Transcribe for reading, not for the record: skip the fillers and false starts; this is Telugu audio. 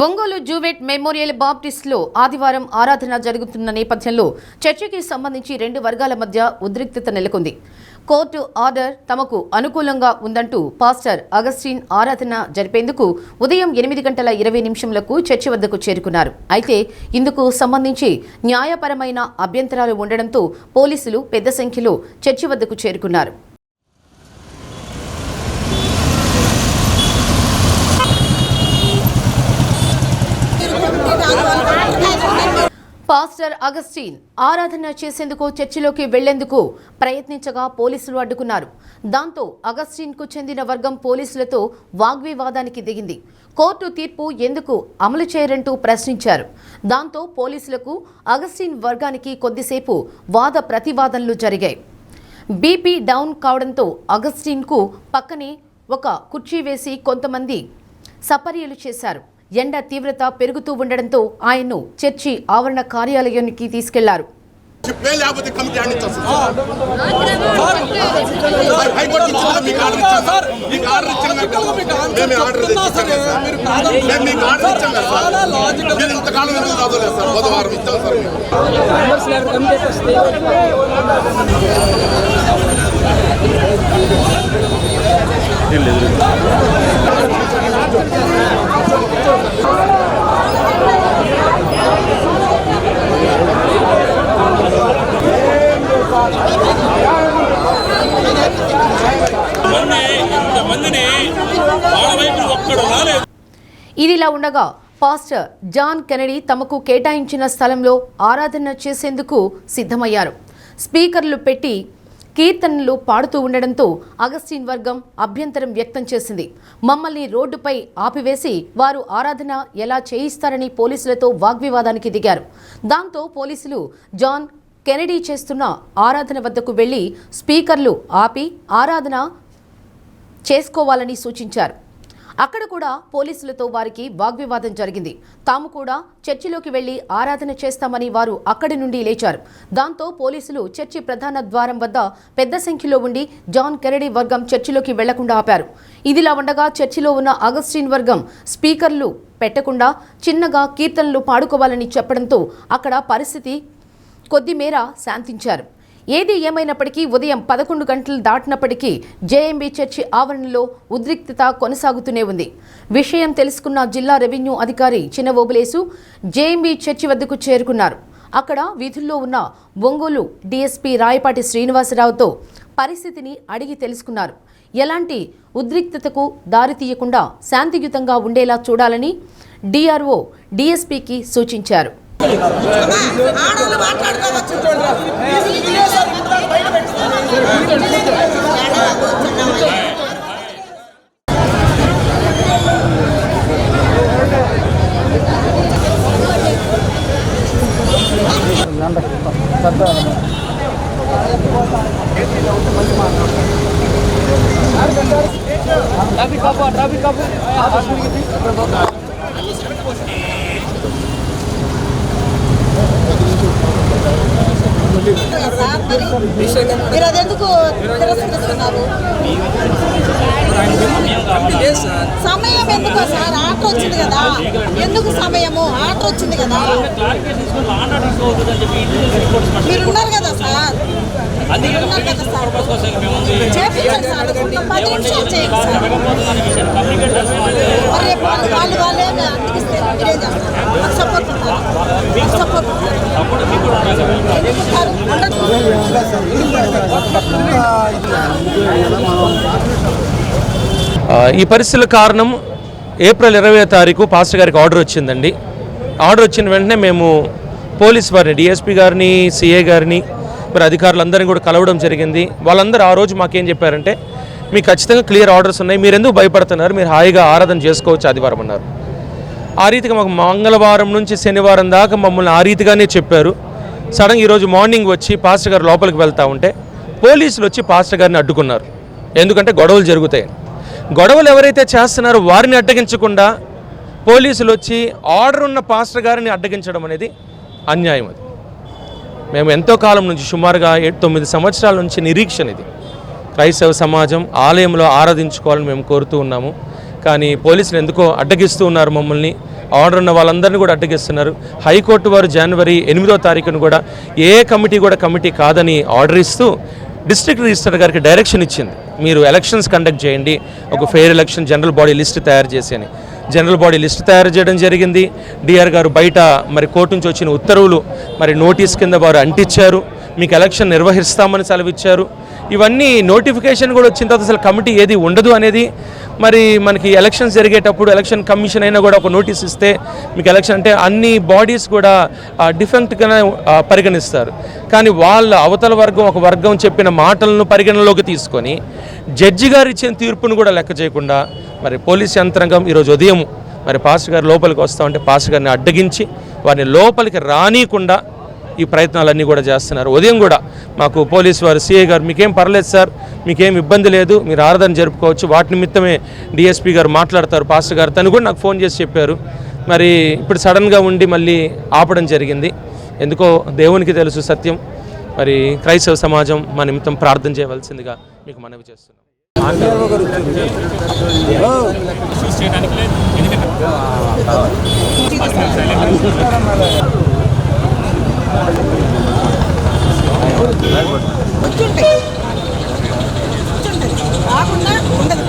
ఒంగోలు జూవెట్ మెమోరియల్ బాప్టిస్ట్లో ఆదివారం ఆరాధన జరుగుతున్న నేపథ్యంలో చర్చికి సంబంధించి రెండు వర్గాల మధ్య ఉద్రిక్తత నెలకొంది. కోర్టు ఆర్డర్ తమకు అనుకూలంగా ఉందంటూ పాస్టర్ అగస్టిన్ ఆరాధన జరిపేందుకు ఉదయం 8:20 చర్చి వద్దకు చేరుకున్నారు. అయితే ఇందుకు సంబంధించి న్యాయపరమైన అభ్యంతరాలు ఉండడంతో పోలీసులు పెద్ద సంఖ్యలో చర్చి వద్దకు చేరుకున్నారు. పాస్టర్ అగస్టిన్ ఆరాధన చేసేందుకు చర్చిలోకి వెళ్లేందుకు ప్రయత్నించగా పోలీసులు అడ్డుకున్నారు. దాంతో అగస్టిన్కు చెందిన వర్గం పోలీసులతో వాగ్వివాదానికి దిగింది. కోర్టు తీర్పు ఎందుకు అమలు చేయరంటూ ప్రశ్నించారు. దాంతో పోలీసులకు అగస్టిన్ వర్గానికి కొద్దిసేపు వాద ప్రతివాదనలు జరిగాయి. బీపీ డౌన్ కావడంతో అగస్టిన్కు పక్కనే ఒక కుర్చీ వేసి కొంతమంది సపర్యలు చేశారు. ఎండ తీవ్రత పెరుగుతూ ఉండడంతో ఆయన్ను చర్చి ఆవరణ కార్యాలయానికి తీసుకెళ్లారు. ఇదిలా ఉండగా పాస్టర్ జాన్ కెనడీ తమకు కేటాయించిన స్థలంలో ఆరాధన చేసేందుకు సిద్ధమయ్యారు. స్పీకర్లు పెట్టి కీర్తనలు పాడుతూ ఉండడంతో అగస్టిన్ వర్గం అభ్యంతరం వ్యక్తం చేసింది. మమ్మల్ని రోడ్డుపై ఆపివేసి వారు ఆరాధన ఎలా చేయిస్తారని పోలీసులతో వాగ్వివాదానికి దిగారు. దాంతో పోలీసులు జాన్ కెనడీ చేస్తున్న ఆరాధన వద్దకు వెళ్లి స్పీకర్లు ఆపి ఆరాధన చేసుకోవాలని సూచించారు. అక్కడ కూడా పోలీసులతో వారికి వాగ్వివాదం జరిగింది. తాము కూడా చర్చిలోకి వెళ్లి ఆరాధన చేస్తామని వారు అక్కడి నుండి లేచారు. దాంతో పోలీసులు చర్చి ప్రధాన ద్వారం వద్ద పెద్ద సంఖ్యలో ఉండి జాన్ కెనడీ వర్గం చర్చిలోకి వెళ్లకుండా ఆపారు. ఇదిలా ఉండగా చర్చిలో ఉన్న అగస్టిన్ వర్గం స్పీకర్లు పెట్టకుండా చిన్నగా కీర్తనలు పాడుకోవాలని చెప్పడంతో అక్కడ పరిస్థితి కొద్దిమేర శాంతించారు. ఏది ఏమైనప్పటికీ ఉదయం 11 గంటలు దాటినప్పటికీ జేఎంబీ చర్చి ఆవరణలో ఉద్రిక్తత కొనసాగుతూనే ఉంది. విషయం తెలుసుకున్న జిల్లా రెవెన్యూ అధికారి చిన్న ఓబులేసు జేఎంబీ చర్చి వద్దకు చేరుకున్నారు. అక్కడ విధుల్లో ఉన్న ఒంగోలు డీఎస్పీ రాయపాటి శ్రీనివాసరావుతో పరిస్థితిని అడిగి తెలుసుకున్నారు. ఎలాంటి ఉద్రిక్తతకు దారితీయకుండా శాంతియుతంగా ఉండేలా చూడాలని డిఆర్ఓ డీఎస్పీకి సూచించారు. మీరు అదెందుకు తిరస్కరిస్తున్నారు? సమయం ఎందుకు సార్? ఆర్డర్ వచ్చింది కదా, ఎందుకు సమయము? ఆర్డర్ వచ్చింది కదా, మీరున్నారు కదా సార్, చేపించండి సార్. 10 నిమిషాలు చేయండి సార్. మరి వాళ్ళే అందికిస్తే మీరేం చేస్తారు? సపోర్ట్ సపోర్ట్ ఈ పరిస్థితుల కారణం ఏప్రిల్ 20వ తారీఖు పాస్టర్ గారికి ఆర్డర్ వచ్చిందండి. ఆర్డర్ వచ్చిన వెంటనే మేము పోలీస్ వారిని, డిఎస్పీ గారిని, సిఐ గారిని, మరి అధికారులందరినీ కూడా కలవడం జరిగింది. వాళ్ళందరూ ఆ రోజు మాకేం చెప్పారంటే, మీకు ఖచ్చితంగా క్లియర్ ఆర్డర్స్ ఉన్నాయి, మీరు ఎందుకు భయపడుతున్నారు, మీరు హాయిగా ఆరాధన చేసుకోవచ్చు ఆదివారం అన్నారు. ఆ రీతిగా మాకు మంగళవారం నుంచి శనివారం దాకా మమ్మల్ని ఆ రీతిగానే చెప్పారు. సడన్గా ఈరోజు మార్నింగ్ వచ్చి పాస్టర్ గారు లోపలికి వెళ్తూ ఉంటే పోలీసులు వచ్చి పాస్టర్ గారిని అడ్డుకున్నారు. ఎందుకంటే గొడవలు జరుగుతాయి. గొడవలు ఎవరైతే చేస్తున్నారో వారిని అడ్డగించకుండా పోలీసులు వచ్చి ఆర్డర్ ఉన్న పాస్టర్ గారిని అడ్డగించడం అనేది అన్యాయం. అది మేము ఎంతో కాలం నుంచి సుమారుగా 8-9 సంవత్సరాల నుంచి నిరీక్షణ ఇది. క్రైస్తవ సమాజం ఆలయంలో ఆరాధించుకోవాలని మేము కోరుతూ ఉన్నాము. కానీ పోలీసులు ఎందుకో అడ్డగిస్తూ ఉన్నారు మమ్మల్ని. ఆర్డర్ ఉన్న వాళ్ళందరినీ కూడా అడ్డగిస్తున్నారు. హైకోర్టు వారు జనవరి 8వ తారీఖున కూడా ఏ కమిటీ కూడా కమిటీ కాదని ఆర్డర్ ఇస్తూ డిస్ట్రిక్ట్ రిజిస్టర్ గారికి డైరెక్షన్ ఇచ్చింది. మీరు ఎలక్షన్స్ కండక్ట్ చేయండి, ఒక fair election general body list తయారు చేసి అని. జనరల్ బాడీ లిస్ట్ తయారు చేయడం జరిగింది. డిఆర్ గారు బయట మరి కోర్టు నుంచి వచ్చిన ఉత్తర్వులు మరి నోటీస్ కింద వారు అంటించారు. మీకు ఎలక్షన్ నిర్వహిస్తామని సెలవిచ్చారు. ఇవన్నీ నోటిఫికేషన్ కూడా వచ్చిన తర్వాత అసలు కమిటీ ఏది ఉండదు అనేది మరి మనకి ఎలక్షన్స్ జరిగేటప్పుడు ఎలక్షన్ కమిషన్ అయినా కూడా ఒక నోటీస్ ఇస్తే మీకు ఎలక్షన్ అంటే అన్ని బాడీస్ కూడా డిఫెక్ట్గానే పరిగణిస్తారు. కానీ వాళ్ళ అవతల వర్గం ఒక వర్గం చెప్పిన మాటలను పరిగణలోకి తీసుకొని జడ్జి గారు ఇచ్చిన తీర్పును కూడా లెక్క చేయకుండా మరి పోలీస్ యంత్రాంగం ఈరోజు ఉదయం మరి పాస్టర్ గారు లోపలికి వస్తామంటే పాస్టర్ గారిని అడ్డగించి వారిని లోపలికి రానియకుండా ఈ ప్రయత్నాలన్నీ కూడా చేస్తున్నారు. ఉదయం కూడా మాకు పోలీసు వారు సిఐ గారు మీకేం పర్లేదు సార్, మీకేం ఇబ్బంది లేదు, మీరు ఆరాధన జరుపుకోవచ్చు, వాటి నిమిత్తమే డిఎస్పీ గారు మాట్లాడతారు పాస్టర్ గారు తను కూడా నాకు ఫోన్ చేసి చెప్పారు. మరి ఇప్పుడు సడన్గా ఉండి మళ్ళీ ఆపడం జరిగింది. ఎందుకో దేవునికి తెలుసు సత్యం. మరి క్రైస్తవ సమాజం మా నిమిత్తం ప్రార్థన చేయవలసిందిగా మీకు మనవి చేస్తున్నాం. రాకుండా ఉండదు.